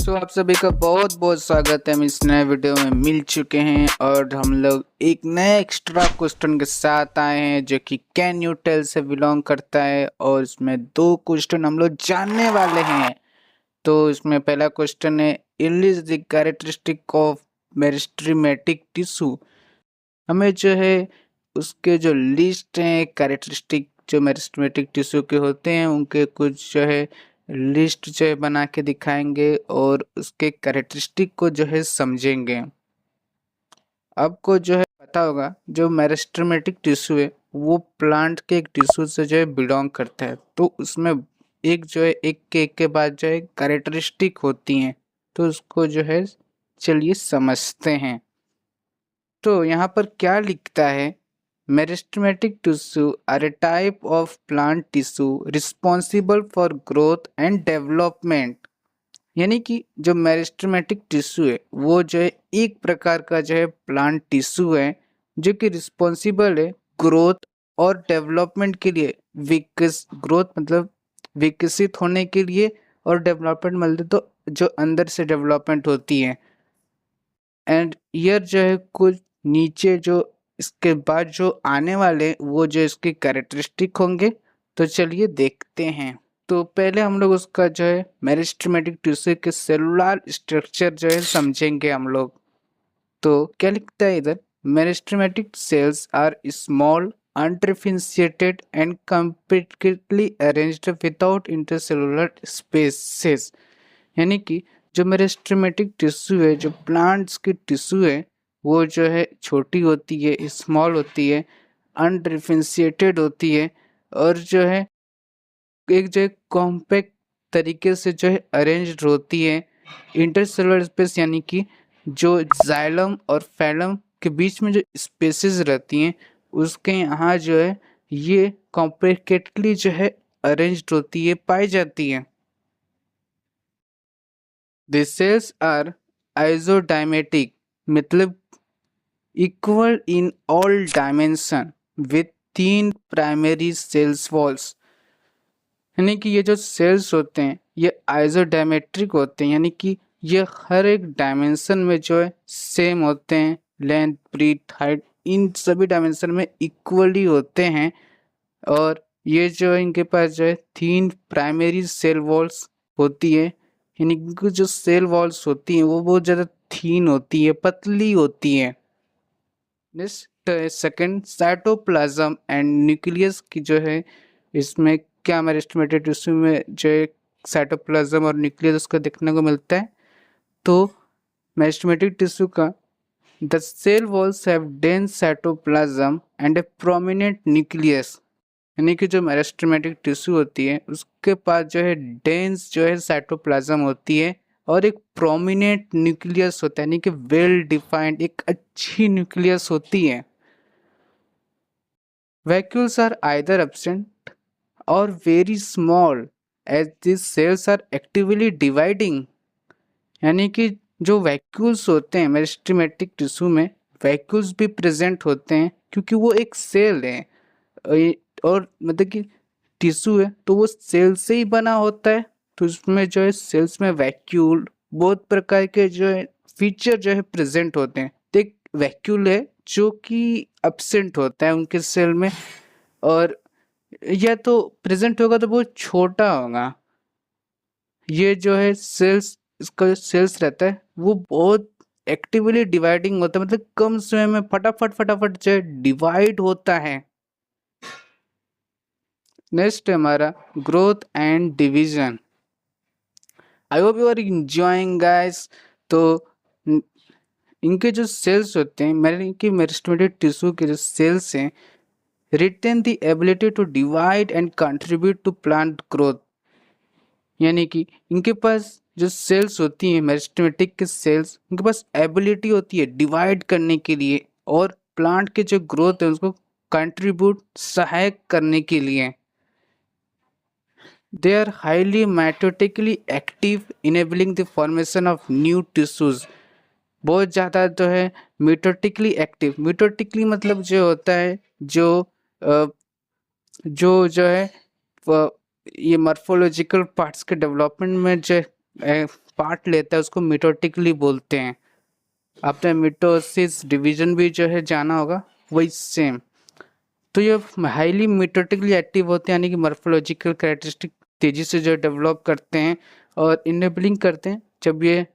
दोस्तों आप सभी का बहुत बहुत स्वागत है। हम इस नए वीडियो में मिल चुके हैं और हम लोग एक नए एक्स्ट्रा क्वेश्चन के साथ आए हैं जो कि कैन यू टेल से बिलोंग करता है और इसमें दो क्वेश्चन हम लोग जानने वाले हैं। तो इसमें पहला क्वेश्चन है enlist the characteristic of meristematic tissue. हमें जो है उसके जो लिस्ट हैं कैरेक्टरिस्टिक जो मेरिस्टेमेटिक टिश्यू के होते हैं उनके कुछ जो है लिस्ट जो है बना के दिखाएंगे और उसके कैरेक्टरिस्टिक को जो है समझेंगे। आपको जो है पता होगा जो मेरिस्टेमेटिक टिश्यू है वो प्लांट के एक टिश्यू से जो है बिलोंग करता है, तो उसमें एक जो है एक के बाद जो है कैरेक्टरिस्टिक होती हैं, तो उसको जो है चलिए समझते हैं। तो यहाँ पर क्या लिखता है, meristematic tissue are a type of plant tissue responsible for growth and development. यानी कि जो मेरिस्टेमेटिक टिश्यू है वो जो है एक प्रकार का जो है प्लांट टिश्यू है जो कि रिस्पॉन्सिबल है ग्रोथ और डेवलपमेंट के लिए। ग्रोथ मतलब विकसित होने के लिए और डेवलपमेंट मतलब तो जो अंदर से डेवलपमेंट होती है। एंड ईयर जो है कुछ नीचे जो इसके बाद जो आने वाले वो जो इसके कैरेक्टरिस्टिक होंगे, तो चलिए देखते हैं। तो पहले हम लोग उसका जो है मेरिस्टेमेटिक टिश्यू के सेलुलर स्ट्रक्चर जो है समझेंगे हम लोग। तो क्या लिखता है इधर, meristematic cells are small undifferentiated and compactly arranged without intercellular spaces। यानी कि जो मेरिस्टेमेटिक टिश्यू है, जो प्लांट्स की टिश्यू है, वो जो है छोटी होती है, स्मॉल होती है, अनडिफरेंशिएटेड होती है और जो है एक जो है कॉम्पैक्ट तरीके से जो है अरेंज्ड होती है। इंटरसेलुलर स्पेस यानी कि जो जाइलम और फैलम के बीच में जो स्पेसेस रहती हैं उसके यहाँ जो है ये कॉम्पैक्टली जो है अरेंज्ड होती है, पाई जाती है। The cells are isodiametric मतलब equal in all dimension with तीन प्राइमरी सेल्स वॉल्स। यानी कि ये जो सेल्स होते हैं ये आइसोडायमेट्रिक होते हैं, यानी कि ये हर एक डायमेंशन में जो है सेम होते हैं, लेंथ ब्रीथ हाइट इन सभी डायमेंशन में इक्वली होते हैं। और ये जो है इनके पास जो है तीन प्राइमरी सेल वॉल्स होती है, यानी इनकी जो सेल वॉल्स होती हैं वो बहुत ज़्यादा थीन होती है, पतली होती है। Next second cytoplasm and nucleus की जो है इसमें क्या मेरिस्टेमेटिक टिश्यू में जो है साइटोप्लाज्म और न्यूक्लियस उसको देखने को मिलता है। तो मेरिस्टेमेटिक टिश्यू का the cell walls have dense cytoplasm and a prominent nucleus. यानी कि जो मेरिस्टेमेटिक टिश्यू होती है उसके पास जो है डेंस जो है साइटोप्लाज्म होती है और एक प्रोमिनेंट न्यूक्लियस होता है, यानी कि वेल डिफाइंड एक अच्छी न्यूक्लियस होती है। Vacuoles are either absent or very small as this cells are actively dividing. यानी कि जो वैक्यूल्स होते हैं मेरिस्टेमेटिक टिश्यू में, वैक्यूल्स भी प्रेजेंट होते हैं क्योंकि वो एक सेल है और मतलब कि टिश्यू है तो वो सेल से ही बना होता है, तो उसमें जो है सेल्स में वैक्यूल बहुत प्रकार के जो है फीचर जो है प्रेजेंट होते हैं। तो एक वैक्यूल है जो कि एब्सेंट होता है उनके सेल में, और या तो प्रेजेंट होगा तो बहुत छोटा होगा। ये जो है सेल्स, इसका जो सेल्स रहता है वो बहुत एक्टिवली डिवाइडिंग होता है, मतलब कम समय में फटाफट फटाफट जो है डिवाइड होता है। नेक्स्ट हमारा growth and division. I hope you are enjoying guys. तो इनके जो सेल्स होते हैं मेरिस्टेमेटिक टिश्यू के जो सेल्स हैं retain the ability to divide and contribute to plant growth. यानी कि इनके पास जो सेल्स होती हैं मेरिस्टेमेटिक के सेल्स, उनके पास एबिलिटी होती है डिवाइड करने के लिए और प्लांट के जो ग्रोथ है उसको कंट्रीब्यूट सहायक करने के लिए। They are highly mitotically active, enabling the formation of new tissues। बहुत ज़्यादा जो है मिटोटिकली एक्टिव, मिटोटिकली मतलब जो होता है जो है ये मॉर्फोलॉजिकल पार्ट्स के डेवलपमेंट में जो पार्ट लेता है उसको मिटोटिकली बोलते हैं। आपने मिटोसिस डिवीजन भी जो है जाना होगा, वही सेम। तो ये हाईली मिटोटिकली एक्टिव होते हैं, यानी कि मॉर्फोलॉजिकल कैरेक्टरिस्टिक तेजी से जो डेवलप करते हैं और इनेबलिंग करते हैं। जब ये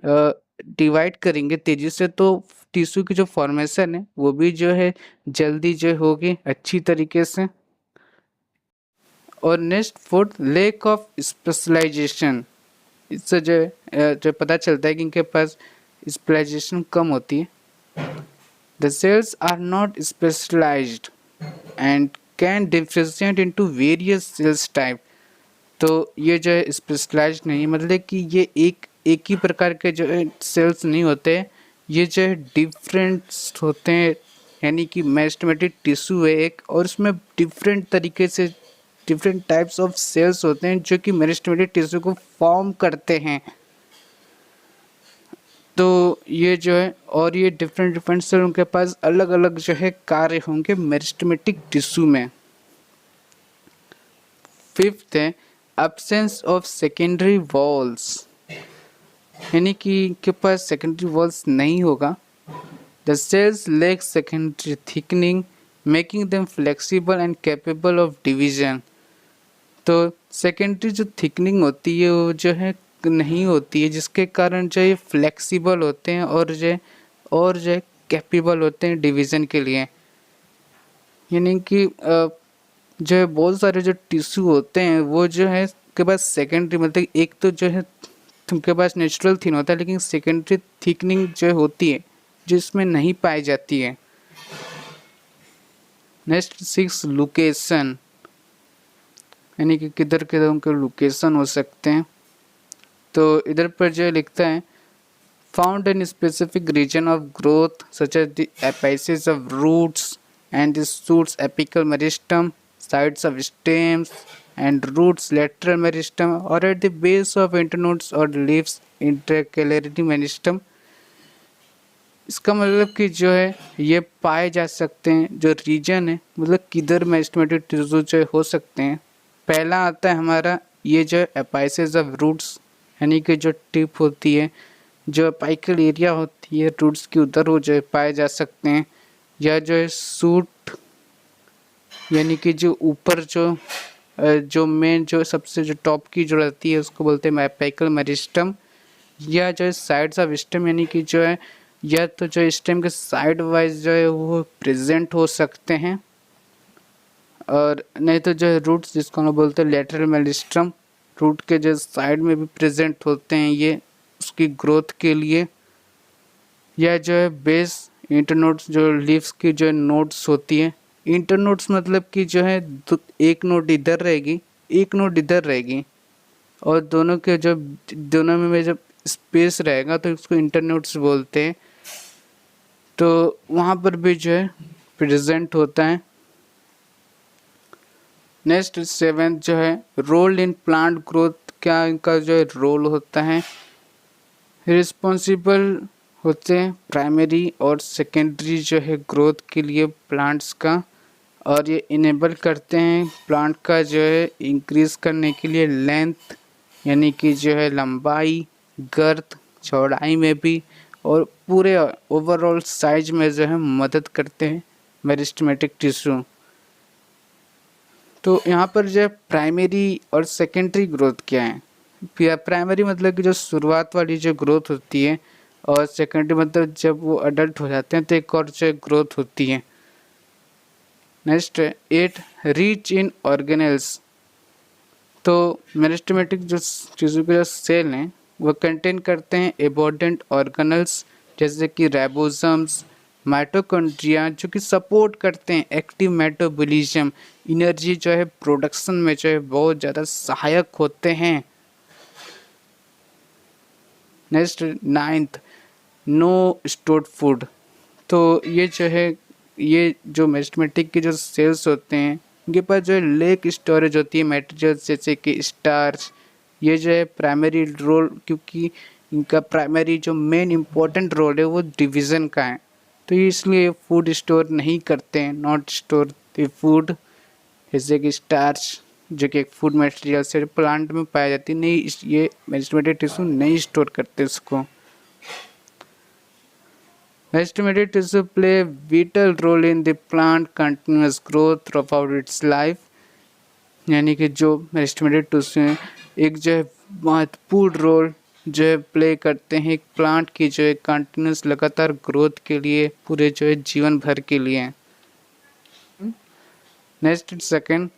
डिवाइड करेंगे तेजी से तो टिश्यू की जो फॉर्मेशन है वो भी जो है जल्दी जो होगी अच्छी तरीके से। और next fourth, lack of specialisation. इससे जो पता चलता है कि इनके पास स्पेशलाइजेशन कम होती है। The cells are not specialised and can differentiate into various cells type. तो ये जो है स्पेशलाइज नहीं, मतलब कि ये एक ही प्रकार के जो है सेल्स नहीं होते, ये जो है डिफरेंट होते हैं। यानी कि मेरिस्टेमेटिक टिश्यू है एक, और उसमें डिफरेंट तरीके से डिफरेंट टाइप्स ऑफ सेल्स होते हैं जो कि मेरिस्टेमेटिक टिश्यू को फॉर्म करते हैं। तो ये जो है, और ये डिफरेंट सेल उनके पास अलग अलग जो है कार्य होंगे मेरिस्टेमेटिक टिश्यू में। फिफ्थ है एब्सेंस ऑफ सेकेंडरी वॉल्स, यानी कि इनके पास सेकेंडरी वॉल्स नहीं होगा। The cells lack secondary thickening making them flexible and capable of division. तो सेकेंडरी जो थिकनिंग होती है वो जो है नहीं होती है, जिसके कारण जो ये फ्लेक्सिबल होते हैं और जो कैपेबल होते हैं डिवीज़न के लिए। यानी कि जो है बहुत सारे जो टिश्यू होते हैं वो जो है के पास सेकेंडरी, मतलब एक तो जो है तुमके पास नेचुरल थिन होता है, लेकिन सेकेंडरी थिकनिंग जो होती है जिसमें नहीं पाई जाती है। नेक्स्ट 6, लोकेशन, यानी कि किधर किधर उनके लोकेशन हो सकते हैं। तो इधर पर जो लिखता है found in specific region of growth such as the apices of roots and the shoots apical meristem, sides of stems and roots lateral meristem, or at the base of internodes or leaves intercalary meristem. इसका मतलब कि जो है ये पाए जा सकते हैं जो रीजन है, मतलब किधर मेरिस्टेमेटिक टिश्यू जो हो सकते हैं। पहला आता है हमारा ये जो एपाइसेस ऑफ रूट्स, यानी कि जो टिप होती है, जो एपाइकल एरिया होती है रूट्स की, उधर वो जो पाए जा सकते हैं। या जो है सूट, यानी कि जो ऊपर जो मेन जो सबसे जो टॉप की जो रहती है उसको बोलते हैं एपाइकल मेरिस्टम। या जो है साइड्स ऑफ स्टेम, यानी कि जो है या तो जो स्टेम के साइड वाइज जो है वो प्रेजेंट हो सकते हैं, और नहीं तो जो है रूट्स जिसको हम बोलते हैं लेटरल मेरिस्टम, रूट के जो साइड में भी प्रेजेंट होते हैं ये उसकी ग्रोथ के लिए। या जो है बेस इंटरनोड्स, जो लीव्स की जो नोड्स होती है। इंटरनोड्स मतलब कि जो है एक नोड इधर रहेगी, एक नोड इधर रहेगी, और दोनों में जब स्पेस रहेगा तो इसको इंटरनोड्स बोलते हैं। तो वहाँ पर भी जो है प्रेजेंट होता है। नेक्स्ट 7 जो है रोल इन प्लांट ग्रोथ, क्या इनका जो है रोल होता है। रिस्पॉन्सिबल होते हैं प्राइमरी और सेकेंडरी जो है ग्रोथ के लिए प्लांट्स का, और ये इनेबल करते हैं प्लांट का जो है इंक्रीज करने के लिए लेंथ, यानी कि जो है लंबाई, गर्थ, चौड़ाई में भी, और पूरे ओवरऑल साइज में जो है मदद करते हैं मेरिस्टेमेटिक टिश्यू। तो यहाँ पर जो है प्राइमरी और सेकेंडरी ग्रोथ क्या है। प्राइमरी मतलब कि जो शुरुआत वाली जो ग्रोथ होती है, और सेकेंडरी मतलब जब वो अडल्ट हो जाते हैं तो एक और जो ग्रोथ होती है। नेक्स्ट 8, रीच इन ऑर्गेनेल्स। तो मेरिस्टेमेटिक जो टिश्यू के जो सेल हैं वो कंटेन करते हैं एबोर्डेंट ऑर्गेनल्स, जैसे कि राइबोसोम्स, माइटोकॉन्ड्रिया, जो कि सपोर्ट करते हैं एक्टिव मेटाबॉलिज्म, एनर्जी जो है प्रोडक्शन में जो है बहुत ज़्यादा सहायक होते हैं। Next 9th, no stored food. तो ये जो है ये जो मेरिस्टेमेटिक के जो सेल्स होते हैं इनके पास जो है लेक स्टोरेज होती है मटेरियल्स, जैसे कि स्टार्च। ये जो है प्राइमरी रोल, क्योंकि इनका प्राइमरी जो मेन इम्पोर्टेंट रोल है वो डिवीज़न का है, तो इसलिए फूड स्टोर नहीं करते हैं, नॉट स्टोर द फूड, जैसे कि स्टार्च जो कि एक फूड मटेरियल से प्लांट में पाया जाती है, नहीं ये मेरिस्टेमेटिक टिश्यू नहीं स्टोर करते उसको। Meristematic tissue play vital role in the plant continuous growth throughout its life, यानी कि जो मेरिस्टेमेटिक टिश्यू है एक जो है महत्वपूर्ण रोल जो है प्ले करते हैं एक प्लांट की जो है कंटिन्यूस लगातार ग्रोथ के लिए, पूरे जो है जीवन भर के लिए। Next second,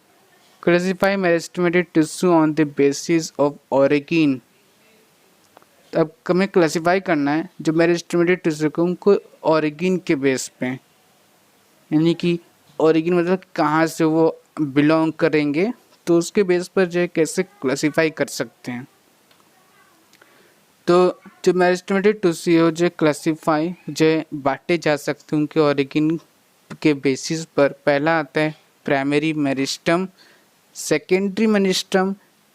classify meristematic tissue on the basis of origin. अब हमें क्लासिफाई करना है जो मेरिस्टेमेटिक टिश्यू को उनको ऑरिजिन के बेस पे, यानी कि ऑरिजिन मतलब कहाँ से वो बिलोंग करेंगे, तो उसके बेस पर जो है कैसे क्लासिफाई कर सकते हैं। तो जो मेरिस्टेमेटिक टिश्यू जो क्लासिफाई जो बांटे जा सकते हैं उनके ऑरिजिन के बेसिस पर। पहला आता है primary meristem, secondary meristem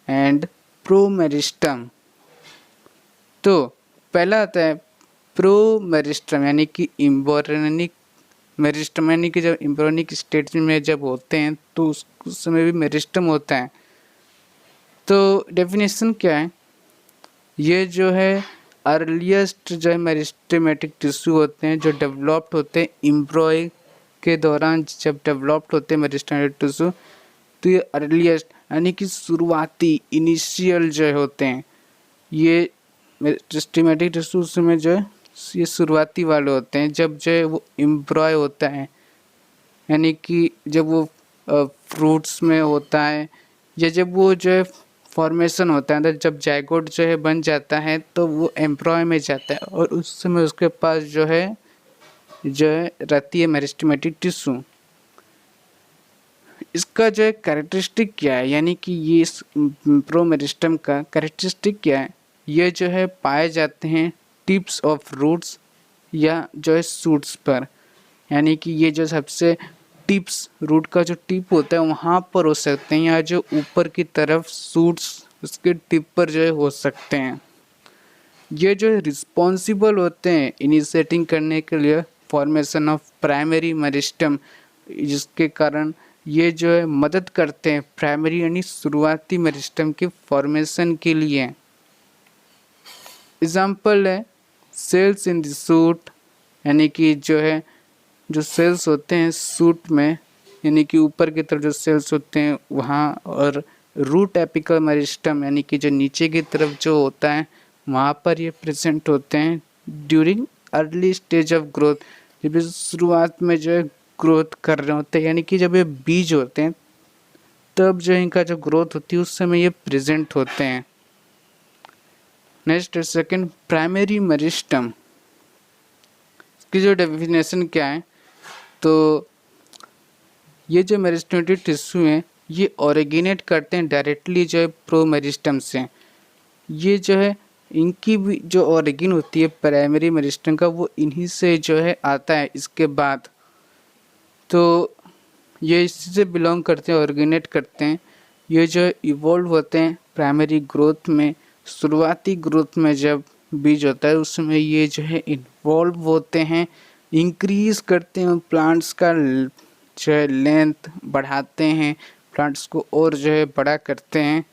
and pro meristem. तो पहला आता है प्रो मेरिस्टम, यानी कि एम्ब्रियोनिक मेरिस्टम, यानी कि जब एम्ब्रियोनिक स्टेज में जब होते हैं तो उस समय भी मेरिस्टम होता है। तो डेफिनेशन क्या है, ये जो है अर्लीस्ट जो है मेरिस्टेमेटिक टिश्यू होते हैं जो डेवलप्ड होते हैं एम्ब्रियो के दौरान। जब डेवलप्ड होते हैं मेरिस्टेमेटिक टिश्यू तो ये अर्लीस्ट यानी कि शुरुआती इनिशियल जो होते हैं ये मेरिस्टेमेटिक टिश्यू में जो है ये शुरुआती वाले होते हैं जब जो है वो एम्ब्रियो होता है, यानी कि जब वो फ्रूट्स में होता है या जब वो जो है फॉर्मेशन होता है, जब जाइगोट जो है बन जाता है तो वो एम्ब्रियो में जाता है और उस समय उसके पास जो है रहती है मेरिस्टेमेटिक टिश्यू। इसका जो है कैरेक्टरिस्टिक क्या है, यानी कि ये प्रो मेरिस्टम का कैरेक्टरिस्टिक क्या है, ये जो है पाए जाते हैं टिप्स ऑफ रूट्स या जो है शूट्स पर, यानी कि ये जो सबसे टिप्स रूट का जो टिप होता है वहाँ पर हो सकते हैं या जो ऊपर की तरफ शूट्स उसके टिप पर जो है हो सकते हैं। ये जो है रिस्पॉन्सिबल होते हैं इनिशिएटिंग करने के लिए फॉर्मेशन ऑफ प्राइमरी मेरिस्टम, जिसके कारण ये जो है मदद करते हैं प्राइमरी यानी शुरुआती मेरिस्टम के फॉर्मेशन के लिए। एग्जाम्पल है सेल्स इन द शूट, यानी कि जो है जो सेल्स होते हैं शूट में, यानी कि ऊपर की तरफ जो सेल्स होते हैं वहाँ, और रूट एपिकल मेरिस्टम यानी कि जो नीचे की तरफ जो होता है वहाँ पर ये प्रेजेंट होते हैं during early stage of growth, जब शुरुआत में जो है ग्रोथ कर रहे होते हैं, यानी कि जब ये बीज होते हैं तब जो इनका जो ग्रोथ होती है उस समय ये प्रेजेंट होते हैं। नेक्स्ट सेकंड प्राइमरी मेरिस्टम की जो डेफिनेशन क्या है, तो ये जो मेरिस्टेमेटिक टिश्यू हैं ये ओरिजिनेट करते हैं डायरेक्टली जो है प्रो मेरिस्टम से। ये जो है इनकी भी जो ओरिजिन होती है प्राइमरी मेरिस्टम का वो इन्हीं से जो है आता है। इसके बाद तो ये इसी से बिलोंग करते हैं, ओरिजिनेट करते हैं। ये जो इवॉल्व होते हैं प्राइमरी ग्रोथ में, शुरुआती ग्रोथ में जब बीज होता है उसमें ये जो है इन्वॉल्व होते हैं, इंक्रीज करते हैं प्लांट्स का जो है लेंथ बढ़ाते हैं, प्लांट्स को और जो है बड़ा करते हैं।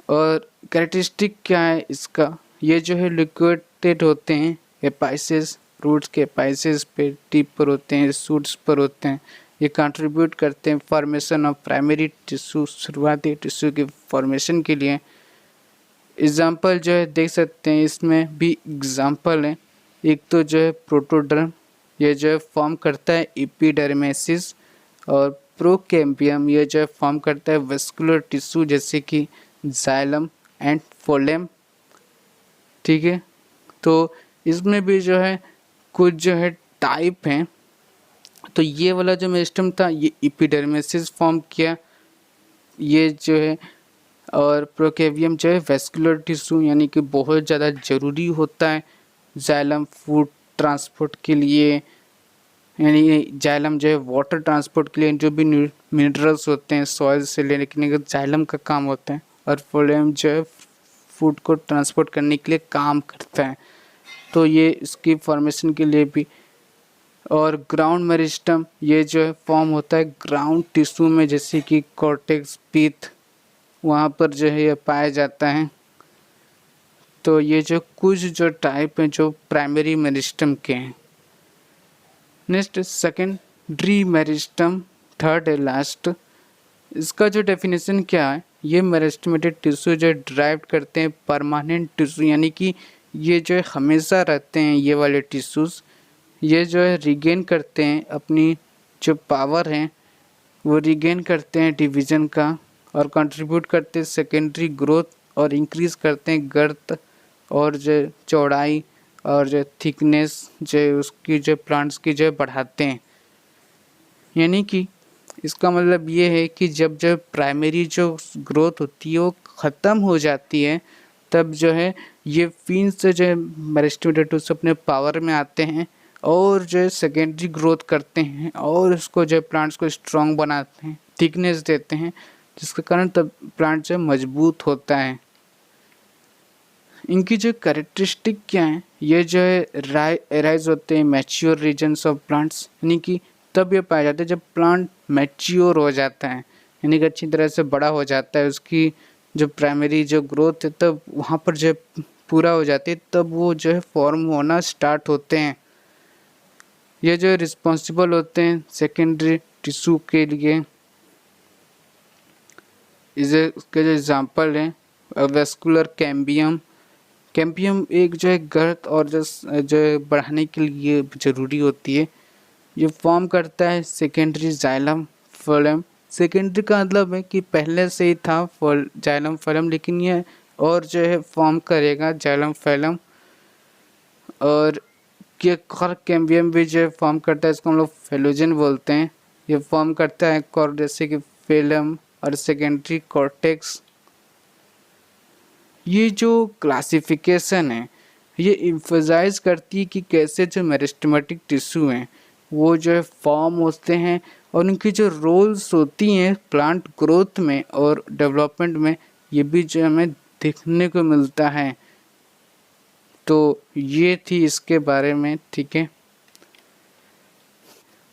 और कैरेक्टरिस्टिक क्या है इसका, ये जो है लिक्विडेटेड होते हैं एपाइसेस, रूट्स के एपाइसेस पे टिप पर होते हैं, शूट्स पर होते हैं। ये कंट्रीब्यूट करते हैं फॉर्मेशन ऑफ प्राइमरी टिश्यू, शुरुआती टिश्यू के फॉर्मेशन के लिए। एग्जाम्पल जो है देख सकते हैं, इसमें भी एग्जाम्पल है। एक तो जो है प्रोटोडर्म, ये जो है फॉर्म करता है एपिडर्मेसिस, और प्रोकैम्बियम ये जो है फॉर्म करता है वेस्कुलर टिश्यू जैसे कि जाइलम एंड फोलेम। ठीक है, तो इसमें भी जो है कुछ जो है टाइप हैं। तो ये वाला जो मेरिस्टम था ये एपिडर्मेसिस फॉर्म किया, ये जो है, और प्रोकैम्बियम जो है वेस्कुलर टिश्यू यानी कि बहुत ज़्यादा ज़रूरी होता है जाइलम फूड ट्रांसपोर्ट के लिए, यानी जाइलम जो है वाटर ट्रांसपोर्ट के लिए जो भी मिनरल्स होते हैं सॉइल से लेने के जाइलम का काम होता है, और फोलेम जो है फूड को ट्रांसपोर्ट करने के लिए काम करता है। तो ये इसकी फॉर्मेशन के लिए भी और ग्राउंड मेरिस्टम ये जो है फॉर्म होता है ग्राउंड टिश्यू में, जैसे कि कॉर्टेक्स, पीथ, वहाँ पर जो है ये पाया जाता है। तो ये जो कुछ जो टाइप हैं जो प्राइमरी मेरिस्टम के हैं। नेक्स्ट सेकेंडरी मेरिस्टम, थर्ड है लास्ट। इसका जो डेफिनेशन क्या है, ये मेरिस्टेमेटिक टिश्यू जो ड्राइव करते हैं परमानेंट टिश्यू, यानी कि ये जो है हमेशा रहते हैं ये वाले टिश्यूज़। ये जो है रिगेन करते हैं अपनी जो पावर है वो रिगेन करते हैं डिवीज़न का, और कंट्रीब्यूट करते हैं सेकेंडरी ग्रोथ, और इंक्रीज़ करते हैं गर्थ और जो चौड़ाई और जो थिकनेस जो उसकी जो प्लांट्स की जो बढ़ाते हैं। यानी कि इसका मतलब ये है कि जब जब प्राइमरी जो ग्रोथ होती है वो ख़त्म हो जाती है, तब जो है ये फिन्स जो है मेरिस्टेमेटिक अपने पावर में आते हैं और जो है सेकेंडरी ग्रोथ करते हैं और उसको जो है प्लांट्स को स्ट्रॉन्ग बनाते हैं, थिकनेस देते हैं, जिसके कारण तब प्लांट जो मजबूत होता है। इनकी जो कैरेक्टरिस्टिक क्या है, ये जो है एराइज होते हैं मैच्योर रीजन्स ऑफ प्लांट्स, यानी कि तब ये पाया जाता है जब प्लांट मैच्योर हो जाता है, यानी कि अच्छी तरह से बड़ा हो जाता है, उसकी जो प्राइमरी जो ग्रोथ है तब वहाँ पर जो पूरा हो जाती है, तब वो जो है फॉर्म होना स्टार्ट होते हैं। ये जो रिस्पॉन्सिबल होते हैं सेकेंडरी टिश्यू के लिए। इसके जो एग्जाम्पल हैं वेस्कुलर कैम्बियम। कैम्बियम एक जो है गर्थ और जो बढ़ाने के लिए ज़रूरी होती है। ये फॉर्म करता है सेकेंडरी जाइलम फिलम। सेकेंडरी का मतलब है कि पहले से ही था जाइलम फिलम, लेकिन ये और जो है फॉर्म करेगा जाइलम फिलम। और ये कैम्बियम भी जो फॉर्म करता है, इसको हम लोग फेलोजन बोलते हैं। ये फॉर्म करता है जैसे कि फिलम और सेकेंडरी कॉर्टेक्स। ये जो क्लासिफिकेशन है ये इम्फोसाइज करती है कि कैसे जो मेरिस्टेमेटिक टिश्यू हैं वो जो है फॉर्म होते हैं और उनकी जो रोल्स होती हैं प्लांट ग्रोथ में और डेवलपमेंट में, ये भी जो हमें देखने को मिलता है। तो ये थी इसके बारे में, ठीक है।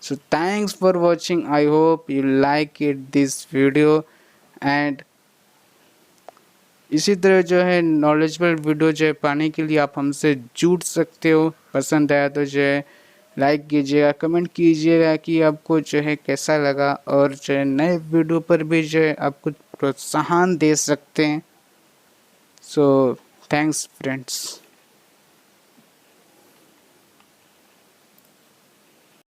So thanks for watching, I hope you like it this video, and इसी तरह जो है नॉलेजेबल वीडियो जो है पाने के लिए आप हमसे जुड़ सकते हो। पसंद आया तो जो है लाइक कीजिएगा, कमेंट कीजिएगा कि आपको जो है कैसा लगा, और जो है नए वीडियो पर भी जो है आप कुछ प्रोत्साहन दे सकते हैं। So thanks friends.